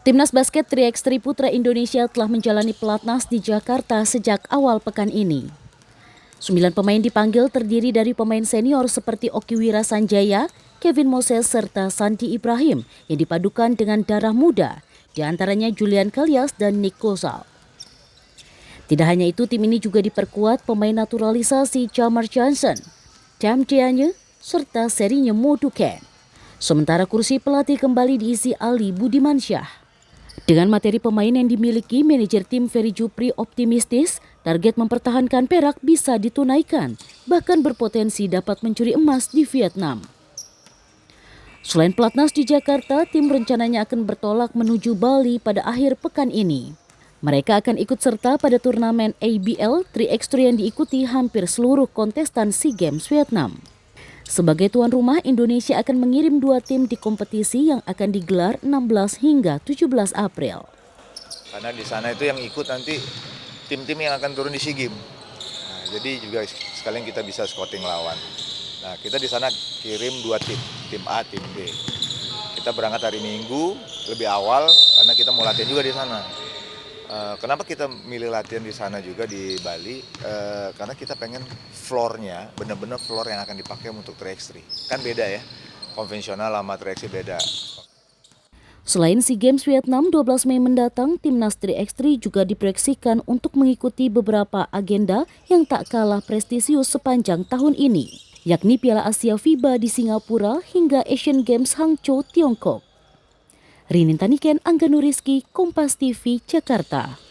Timnas basket 3x3 Putra Indonesia telah menjalani pelatnas di Jakarta sejak awal pekan ini. 9 pemain dipanggil terdiri dari pemain senior seperti Okiwira Sanjaya, Kevin Moses, serta Sandi Ibrahim yang dipadukan dengan darah muda, di antaranya Julian Kalias dan Nick Kozal. Tidak hanya itu, tim ini juga diperkuat pemain naturalisasi Jamar Johnson, Tam Dianye, serta serinya Moduken. Sementara kursi pelatih kembali diisi Ali Budimansyah. Dengan materi pemain yang dimiliki, manajer tim Ferry Jupri optimistis target mempertahankan perak bisa ditunaikan, bahkan berpotensi dapat mencuri emas di Vietnam. Selain pelatnas di Jakarta, tim rencananya akan bertolak menuju Bali pada akhir pekan ini. Mereka akan ikut serta pada turnamen ABL 3x3 yang diikuti hampir seluruh kontestan SEA Games Vietnam. Sebagai tuan rumah, Indonesia akan mengirim 2 tim di kompetisi yang akan digelar 16 hingga 17 April. Karena di sana itu yang ikut nanti tim-tim yang akan turun di SEA Games. Nah, jadi juga sekalian kita bisa scouting lawan. Nah, kita di sana kirim 2 tim A, tim B. Kita berangkat hari Minggu lebih awal karena kita mau latihan juga di sana. Kenapa kita milih latihan di sana juga di Bali? Karena kita pengen floor-nya, benar-benar floor yang akan dipakai untuk 3x3. Kan beda ya, konvensional sama 3x3 beda. Selain SEA Games Vietnam 12 Mei mendatang, Timnas 3x3 juga diproyeksikan untuk mengikuti beberapa agenda yang tak kalah prestisius sepanjang tahun ini, yakni Piala Asia FIBA di Singapura hingga Asian Games Hangzhou, Tiongkok. Rinin Taniken, Angga Nuriski, Kompas TV, Jakarta.